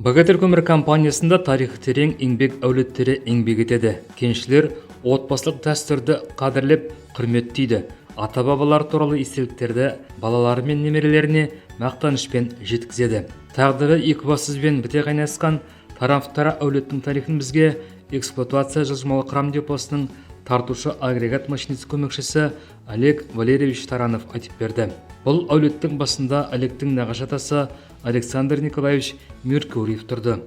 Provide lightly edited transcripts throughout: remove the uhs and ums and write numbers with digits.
Богатырь көмір компаниясында тарихы терең еңбек әулеттері еңбек етеді. Кеншілер отбасылық дәстүрді қадірлеп, құрметтейді. Ата-бабалар туралы естеліктерді балалары мен немерелеріне мақтанышпен жеткізеді. Тағдыры екібастұзбен біте қайнасқан тараптары әулеттің тарихын бізге эксплуатация жылжымалы құрам депосының тартушы агрегат машинисті көмекшісі Олег Валерьевич Таранов айтып берді. Бұл әулеттің басында Олегтің нағашы атасы Александр Николаевич Меркурьев тұрды.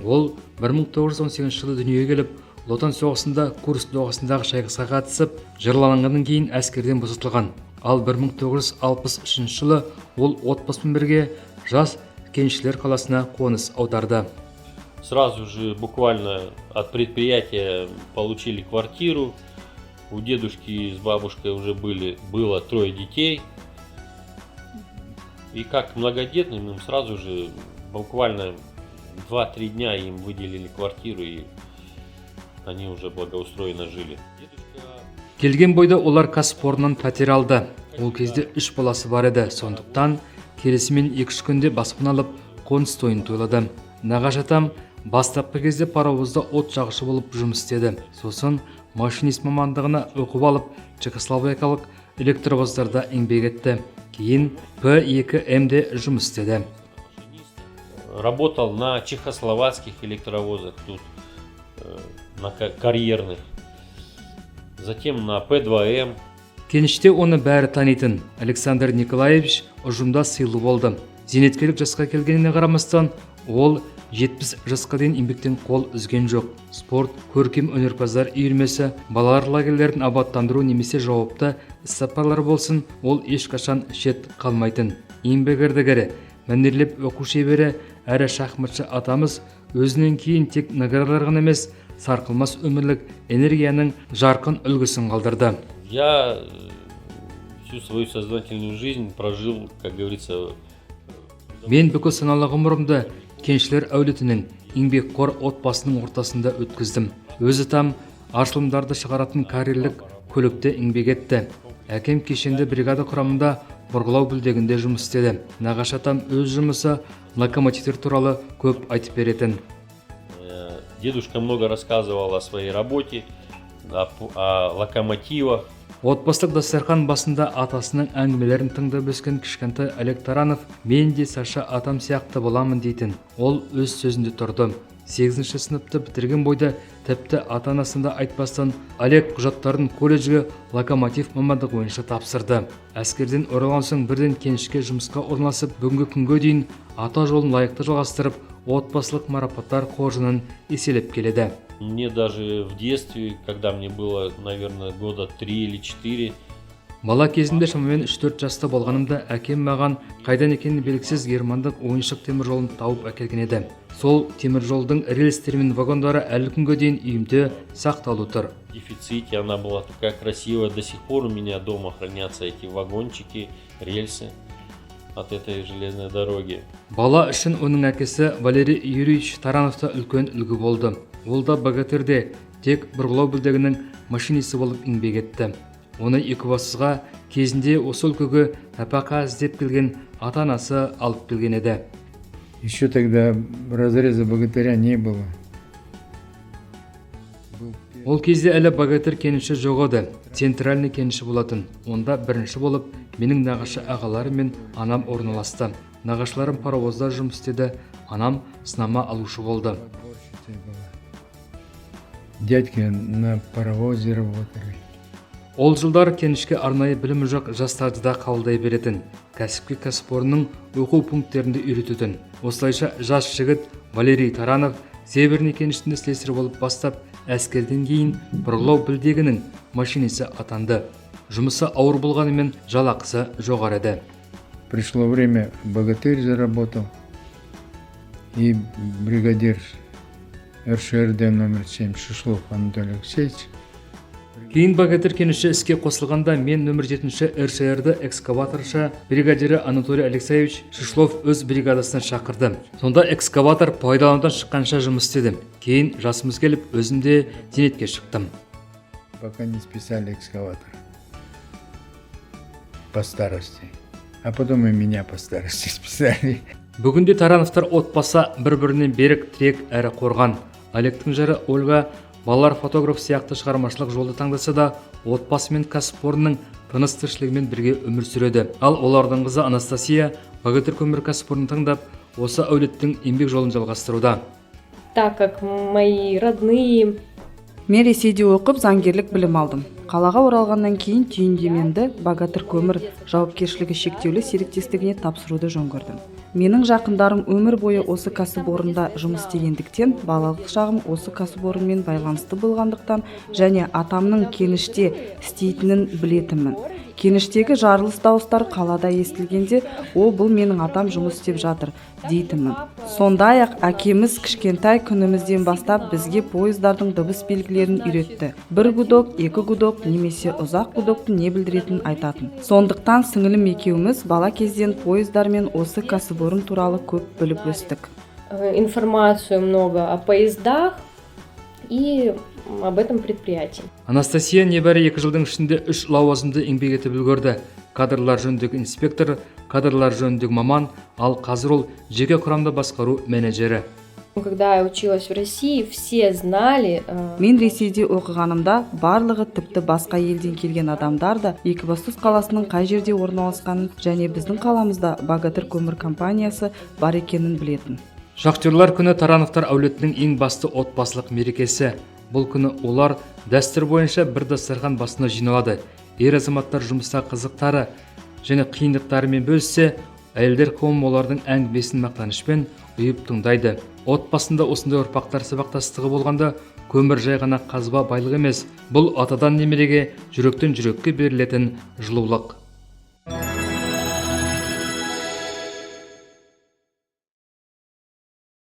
Ол 1918 жылы дүниеге келіп, Ұлы Отан соғысында Курск доғасындағы шайқасқа қатысып, жараланғаннан кейін әскерден босатылған. Ал 1963 жылы ол отбасымен бірге жас Кеншілер қаласына қоныс аударды. Сразу же буквально от предприятия получили квартиру. У дедушки с бабушкой уже было 3 детей. И как многодетным им сразу же буквально 2-3 дня им выделили квартиру, и они уже благоустроенно жили. Келген бойда олар кәсіпорыннан пәтер алды. Ол кезде 3 баласы бар еді. Сондықтан келісімен 2-3 күнде баспана алып қоныс тойын тойлады. Нағашы атам бастапқы кезде паровозда от жағышы болып жұмыс істеді. Сосын машинист мамандығына оқып алып, чехословакиялық электровоздарда еңбек етті. Кейін П2Мде жұмыс істеді. Работал на чехословацких электровозах, тут на карьерных. Затем на П2М. Кеніште оны бәрі танитын Александр Николаевич ұжымда сыйлы болды. Зейнеткерлік жасқа келгеніне қарамастан, ол 70 жасқа дейін еңбектен қол үзген жоқ. Спорт, көркем өнерпаздар үйірмесі, балалар лагерлерін абаттандыру немесе жауапты іс-сапарлар болсын, ол ешқашан шет қалмайтын. Еңбек ардагері, мәнерлеп оқу шебері әрі шахматшы атамыз өзінен кейін тек наградалар ғана емес, сарқылмас өмірлік энергияның жарқын үлгісін қалдырды. Я всю свою сознательную жизнь прожил, как говорится. Мен бүкіл саналы ғұмырымды Кеншілер әулетінің еңбекқор отбасының ортасында өткіздім. Өзі там аршылымдарды шығаратын карьерлік көлікте еңбек етті. Әкем кешенді бригада құрамында бұрғылау бүлдегінде жұмыс істеді. Нағашы атам өз жұмысы локомотивтер туралы көп айтып беретін. Дедушка много рассказывал о своей работе, о локомотивах. Отбасылық дастархан басында атасының әңгімелерін тыңдап өскен кішкентай Олег Таранов мен де Саша атам сияқты боламын дейтін. Ол өз сөзінде тұрды. 8-ші сыныпты бітірген бойда тіпті ата-анасында айтпастан Олег құжаттарын колледжге локомотив мамандығы бойынша тапсырды. Әскерден оралған соң бірден кенішке жұмысқа орналасып, бүгінгі күнге дейін ата жолын лайықты жалғастырып, отбасылық марапаттар қоржынын еселеп келеді. Мне даже в детстве, когда мне было, наверное, года 3 или 4. Бала кезінде шамамен 3-4 жаста болғанымда әкем маған қайдан екенін белгісіз германдық ойыншық темір жолын тауып әкелген еді. Сол темір жолдың рельстері мен вагондары әлі күнге дейін үйімде сақталып тұр. В дефиците она была такая красивая. До сих пор у меня дома хранятся эти вагончики, рельсы от этой железной дороги. Бала үшін оның әкесі Валерий Юрьевич Тарановта үлкен үлгі болды. Ол да Богатырьде тек бұрғылау бүлдегінің машинисі болып еңбек етті. Оны Екібастұзға кезінде осы өлкеге нәпақа іздеп келген ата-анасы алып келген еді. Еще тогда разреза Богатыря не было. Ол кезде әлі Богатырь кеніші жоқ еді. Центральный кеніші болатын. Онда бірінші болып менің нағашы ағаларым мен анам орналасты. Нағашыларым паровозда жұмыс істеді, анам сынама алушы болды. Дядьки на паровозе работали. Ол жылдар кенішке арнайы білімі жоқ жастарды да қабылдай беретін. Кәсіпкер кәсіпорынның оқу пункттерінде үйрететін. Осылайша жас жігіт Валерий Таранов Северный кенішінде слесарь болып бастап, әскерден кейін бұрғылау бүлдегінің машинисі атанды. Жұмысы ауыр болғанымен жалақысы жоғары еді. Пришло время, Богатырь заработал, и бригадир РШРД номер 7 Шишлов Анатолий Алексеевич. Кейін Богатырь кеніші іске қосылғанда мен нөмір 7-ші РШРді экскаваторшы бригадирі Анатолий Алексеевич Шишлов өз бригадасына шақырды. Сонда экскаватор пайдаланудан шыққанша жұмыс істедім. Кейін жасымыз келіп, өзімде зейнетке шықтым. Пока не списали экскаватор по старости. А потом и меня по старости списали. Бүгінде Тарановтар отбасы бір-бірінен берік, тірек әрі қорған. Олегтің жары Ольга балалар фотограф сияқты шығармашылық жолды таңдаса да, отбасы мен кәсіпорынның тыныс тіршілігімен бірге өмір сүреді. Ал олардың қызы Анастасия Богатырь көмір кәсіпорнын таңдап, осы әулеттің еңбек жолын жалғастыруда. Так как мои родные... Мен Ресейде оқып, заңгерлік білім алдым. Қалаға оралғаннан кейін түйіндемемді Богатырь көмір жауапкершілігі шектеулі серіктестігіне тапсыруды жөн көрдім. Менің жақындарым өмір бойы осы кәсіпорында жұмыс істегендіктен, балалық шағым осы кәсіпорынмен байланысты болғандықтан және атамның кеніште істейтінін білетінмін. Кеніштегі жарылыс дауыстар қалада естілгенде, бұл менің атам жұмыс істеп жатыр дейтінмін. Сондай-ақ әкеміз кішкентай күнімізден бастап бізге пойыздардың дыбыс белгілерін үйретті. Бір гудок, екі гудок немесе ұзақ гудоктың не білдіретінін айтатын. Сондықтан сіңілім екеуміз бала кезден пойыздармен осы кәсіпорын туралы көп біліп өстік. Информацию много о поездах и об этом предприятии. Анастасия небәрі 2 жылдың ішінде 3 лауазымды еңбек етіп үлгерді. Кадрлар жөніндегі инспектор, кадрлар жөніндегі маман, ал қазір ол жеке құрамда басқару менеджері. Когда я училась в России, все знали... Мен Ресейде оқығанымда барлығы тіпті басқа елден келген адамдар да Екібастұз қаласының қай жерде орналасқанын және біздің қаламызда Богатырь көмір компаниясы бар екенін білетін. Шахтерлар күні Тарановтар әулетінің ең басты отбасылық мерекесі. Бұл күні олар дәстүр бойынша бір дастархан басына жиналады. Ер азаматтар жұмыста қызықтары және қиындықтарымен бөліссе, әйелдер қауым олардың әңгімесін мақтанышпен ұйып тыңдайды. Отбасында осындай ұрпақтар сабақтастығы болғанда, көмір жай ғана қазба байлық емес, бұл атадан немереге, жүректен жүрекке берілетін жылулық.